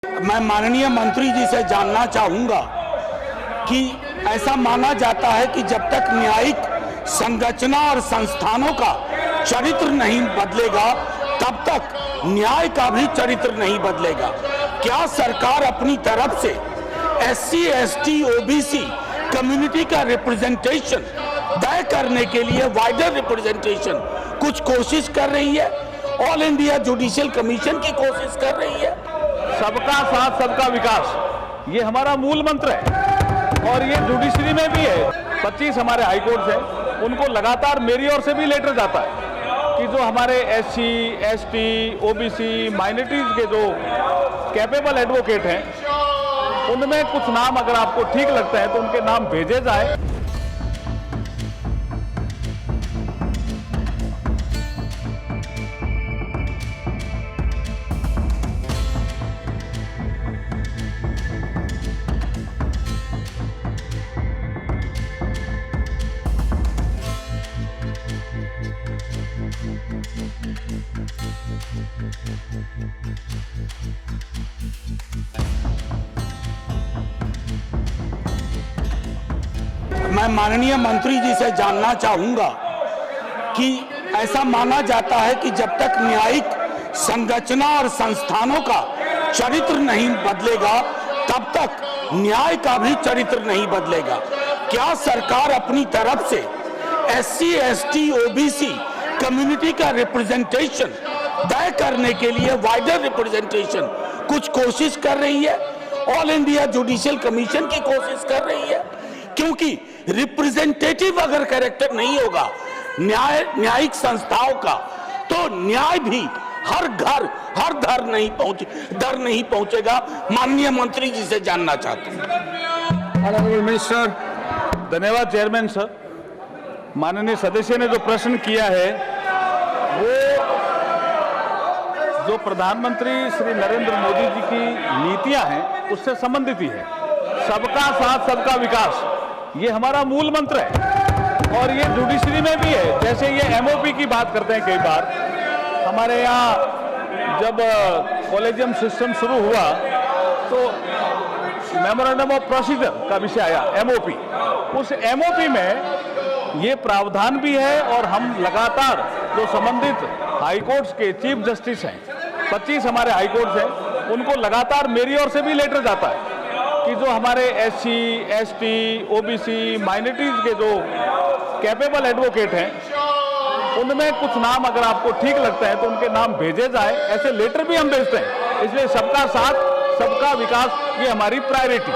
मैं माननीय मंत्री जी से जानना चाहूंगा कि ऐसा माना जाता है कि जब तक न्यायिक संरचना और संस्थानों का चरित्र नहीं बदलेगा तब तक न्याय का भी चरित्र नहीं बदलेगा। क्या सरकार अपनी तरफ से SC, ST, OBC कम्युनिटी का रिप्रेजेंटेशन तय करने के लिए वाइडर रिप्रेजेंटेशन कुछ कोशिश कर रही है? ऑल इंडिया जुडिशियल कमीशन की कोशिश कर रही है? सबका साथ सबका विकास ये हमारा मूल मंत्र है और ये जुडिशरी में भी है। 25 हमारे हाई कोर्ट हैं, उनको लगातार मेरी ओर से भी लेटर जाता है कि जो हमारे SC, ST, OBC माइनॉरिटीज के जो कैपेबल एडवोकेट हैं उनमें कुछ नाम अगर आपको ठीक लगता है तो उनके नाम भेजे जाए। मैं माननीय मंत्री जी से जानना चाहूंगा कि ऐसा माना जाता है कि जब तक न्यायिक संरचना और संस्थानों का चरित्र नहीं बदलेगा तब तक न्याय का भी चरित्र नहीं बदलेगा। क्या सरकार अपनी तरफ से SC, ST, OBC कम्युनिटी का रिप्रेजेंटेशन तय करने के लिए वाइडर रिप्रेजेंटेशन कुछ कोशिश कर रही है? ऑल इंडिया जुडिशियल कमीशन की कोशिश कर रही है? क्योंकि रिप्रेजेंटेटिव अगर कैरेक्टर नहीं होगा न्यायिक संस्थाओं का तो न्याय भी हर घर हर दर नहीं पहुंचेगा। माननीय मंत्री जी से जानना चाहते हैं। Honourable minister. धन्यवाद चेयरमैन सर। माननीय सदस्य ने जो प्रश्न किया है वो जो प्रधानमंत्री श्री नरेंद्र मोदी जी की नीतियां हैं उससे संबंधित ही है। सबका साथ सबका विकास ये हमारा मूल मंत्र है और ये जुडिशरी में भी है। जैसे ये MOP की बात करते हैं, कई बार हमारे यहाँ जब कॉलेजियम सिस्टम शुरू हुआ तो मेमोरेंडम ऑफ प्रोसीजर का विषय आया MOP। उस MOP में ये प्रावधान भी है और हम लगातार जो संबंधित हाई कोर्ट्स के चीफ जस्टिस हैं, 25 हमारे हाई कोर्ट्स हैं, उनको लगातार मेरी ओर से भी लेटर जाता है कि जो हमारे SC, ST, OBC माइनॉरिटीज के जो कैपेबल एडवोकेट हैं उनमें कुछ नाम अगर आपको ठीक लगता है तो उनके नाम भेजे जाए। ऐसे लेटर भी हम भेजते हैं। इसलिए सबका साथ सबका विकास ये हमारी प्रायोरिटी।